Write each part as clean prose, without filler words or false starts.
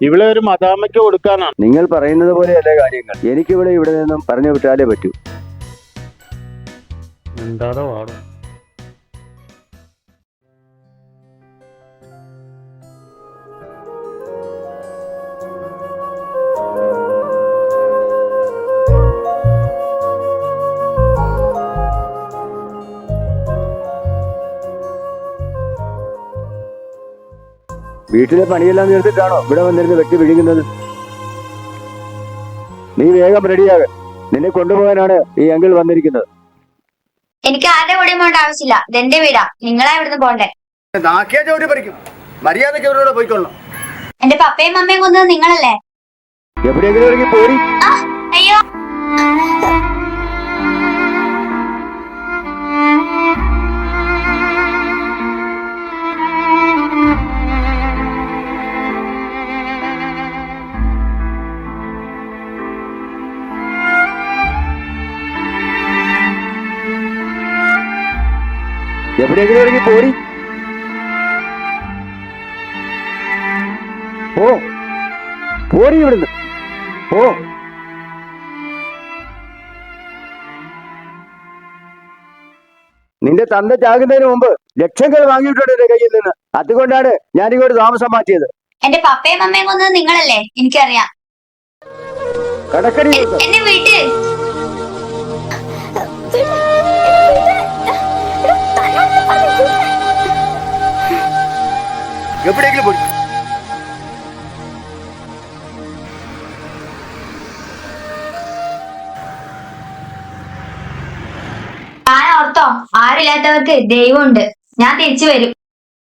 ഇവിടെ ഒരു മദാമയ്ക്ക് കൊടുക്കാനാണ്. നിങ്ങൾ പറയുന്നത് പോലെയല്ലേ കാര്യങ്ങൾ. എനിക്കിവിടെ ഇവിടെ നിന്നും പറഞ്ഞു വിട്ടാലേ പറ്റൂ. എന്താണോ വാടോ. വീട്ടിലെ പണിയെല്ലാം തീർത്തിട്ടാണോ ഇവിടെ വന്നിരുന്ന് വെട്ടി വിഴുങ്ങുന്നത്? നീ വേഗം റെഡിയാക. നിന്നെ കൊണ്ടുപോകാനാണ് ഈ അങ്കിൾ വന്നിരിക്കുന്നത്. എനിക്ക് ആരുടെ കൂടെയും പോകേണ്ട ആവശ്യമില്ല. ഇതെന്റെ വീടാ. നിങ്ങളാ ഇവിടുന്ന് പോണ്ടേ. മര്യാദയ്ക്ക് അവരോട് പോയിക്കൊള്ളണം. എന്റെ പപ്പയും മമ്മയും കൊന്നത് നിങ്ങളല്ലേ? എവിടെയെങ്കിലും ഇറങ്ങി പോരി. അയ്യോ, എവിടെയെങ്കിലും ഇറങ്ങി പോരി. ഓ പോരി ഇവിടുന്ന്. ഓ നിന്റെ തന്ത ചാകുന്നതിന് മുമ്പ് ലക്ഷങ്ങൾ വാങ്ങിയിട്ടുണ്ട് എന്റെ കയ്യിൽ നിന്ന്. അതുകൊണ്ടാണ് ഞാനിങ്ങോട്ട് താമസം മാറ്റിയത്. എന്റെ പപ്പയും മമ്മയും കൊന്നത് നിങ്ങളല്ലേ? എനിക്കറിയാം. കടക്കടി എന്നെ വീട്ടിൽ എവിടെയെങ്കിലും പോയി. ഞാൻ ഓർത്തോ, ആരില്ലാത്തവർക്ക് ദൈവമുണ്ട്. ഞാൻ തിരിച്ചു വരും.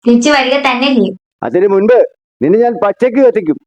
തിരിച്ചു വരിക തന്നെ ചെയ്യും. അതിനു മുൻപ് നിന്നെ ഞാൻ പച്ചയ്ക്ക് കത്തിക്കും.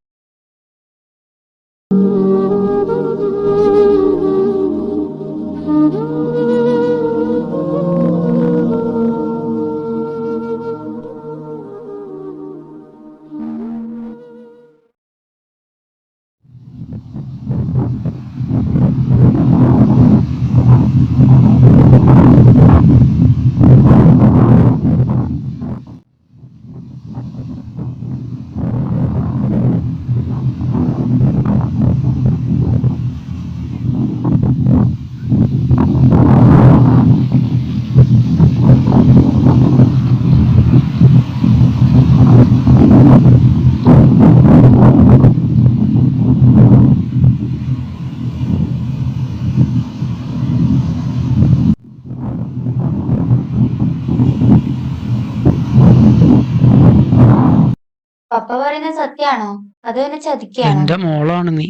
പപ്പ പറയുന്നത് സത്യാണോ? അതോ എന്നെ ചതിക്കാണോ? എന്റെ മോളാണ് നീ.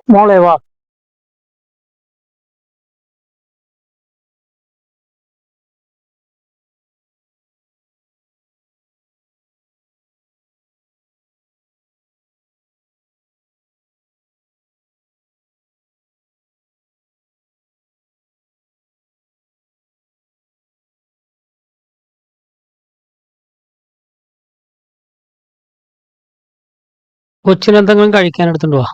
മോളെ വാ. കൊച്ചിനെന്തെങ്കിലും കഴിക്കാൻ എടുത്തോണ്ട് വാ.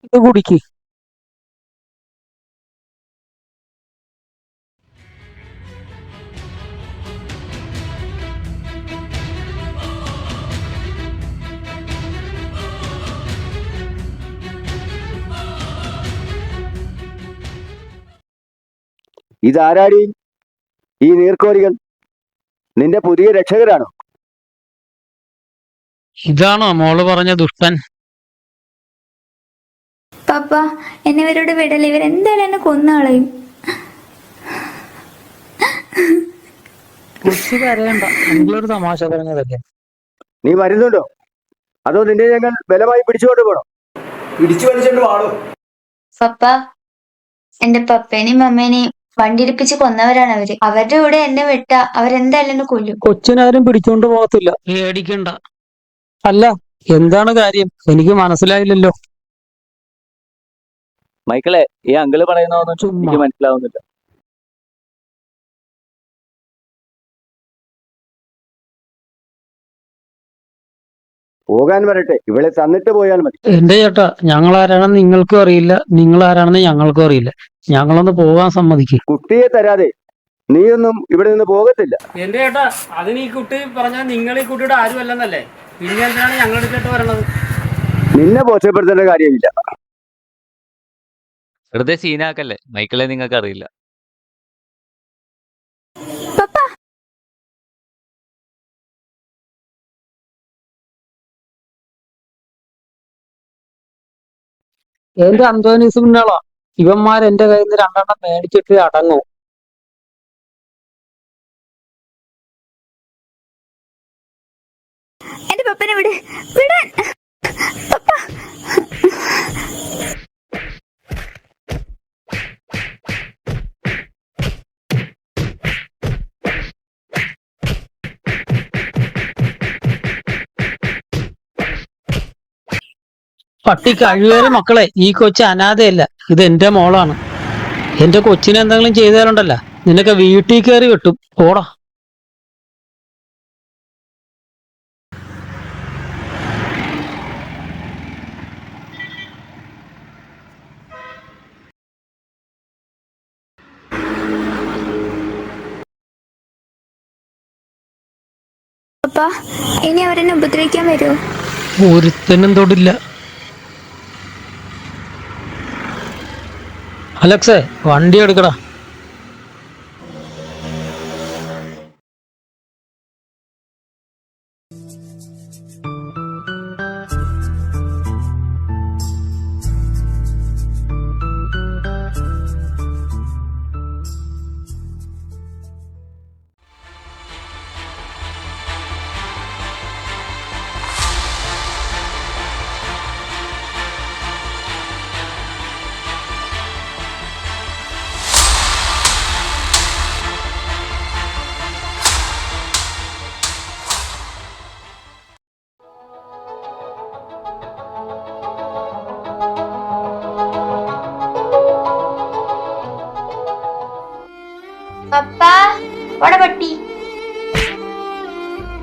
ഇത് കുടിക്ക്. ഇതാരാടി ഈ നീർക്കോലികൾ? നിന്റെ പുതിയ രക്ഷകരാണോ? ഇതാണോ മോള് പറഞ്ഞ ദുഷ്ടൻ? പപ്പ എന്നെ ഇവരോട് വിടല്, ഇവരെന്തായാലും എന്നെ കൊന്നുകളയും. കൊച്ചു കരയണ്ട, നിങ്ങളൊരു തമാശ പറഞ്ഞതല്ലേ. നീ വരുന്നുണ്ടോ അതോ നിന്നെ ഞങ്ങൾ ബലമായി പിടിച്ചുകൊണ്ട് പോകണം? പിടിച്ചു വലിച്ചോണ്ട് വാടോ. പപ്പ, എന്റെ പപ്പേനെയും മമ്മേനെയും വണ്ടിയിടിപ്പിച്ച് കൊന്നവരാണ് അവര്. അവരുടെ കൂടെ എന്നെ വിട്ട അവരെന്തായാലും എന്നെ കൊല്ലും. കൊച്ചിനാരും പിടിച്ചോണ്ട് പോകത്തില്ല, പേടിക്കണ്ട. അല്ല, എന്താണ് കാര്യം? എനിക്ക് മനസ്സിലായില്ലല്ലോ. മൈക്കിളെ, ഈ അങ്കിള് പറയുന്നതൊന്നും ചുമ്മാ. എനിക്ക് മനസ്സിലാവുന്നില്ല. പോകാൻ വരട്ടെ, ഇവളെ തന്നിട്ട് പോയാൽ മതി. എന്റെ ചേട്ടാ, ഞങ്ങൾ ആരാണെന്ന് നിങ്ങൾക്കും അറിയില്ല, നിങ്ങൾ ആരാണെന്ന് ഞങ്ങൾക്കും അറിയില്ല. ഞങ്ങളൊന്ന് പോകാൻ സമ്മതിക്കും. കുട്ടിയെ തരാതെ നീയൊന്നും ഇവിടെ നിന്ന് പോകത്തില്ല. എന്റെ ചേട്ടാ, അതിന് ഈ കുട്ടി പറഞ്ഞാൽ നിങ്ങൾ ഈ കുട്ടിയുടെ ആരും അല്ലെന്നല്ലേ, പിന്നെ എന്തിനാണ് ഞങ്ങൾ എടുത്തിട്ട് വരണത്? നിന്നെ ബോധ്യപ്പെടുത്തേണ്ട കാര്യമില്ല. വെറുതെ സീനാക്കല്ലേ മൈക്കിളെ, നിങ്ങൾക്ക് അറിയില്ല. പപ്പ എന്റെ അന്തോനീസ് പിന്നാളാ, ഇവന്മാരെന്റെ കയ്യിൽ നിന്ന് 2 എണ്ണം മേടിച്ചിട്ട് അടങ്ങും. എന്റെ പപ്പനെ വിട്, വിടാൻ. പപ്പ പട്ടി കഴിവേറെ മക്കളെ, ഈ കൊച്ചു അനാഥയല്ല, ഇത് എന്റെ മോളാണ്. എന്റെ കൊച്ചിനെ എന്തെങ്കിലും ചെയ്താലുണ്ടല്ലോ, നിനക്ക് വീട്ടിൽ കയറി വെട്ടും. ഓടാ. പപ്പ, ഇനി അവരെന്നെ ഉപദ്രവിക്കാൻ വരുമോ? ഒരുത്തനും തൊടില്ല. അലക്സേ, വണ്ടി എടുക്കടാ. പപ്പ, ഓടെ പട്ടി.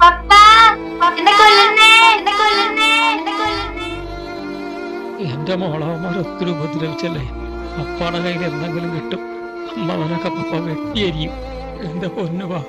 പപ്പ, എന്നെ കൊല്ലുന്നേ, എന്നെ കൊല്ലുന്നേ, എന്നെ കൊല്ലുന്നേ. എന്റെ മോളവന്മാർ ഒത്തിരി ഉപദ്രവിച്ചല്ലേ, അപ്പാടെ കയ്യിൽ എന്തെങ്കിലും കിട്ടും. അമ്മ അവനൊക്കെ പപ്പ വെട്ടിയരിയും. എന്റെ പൊന്നു വാ.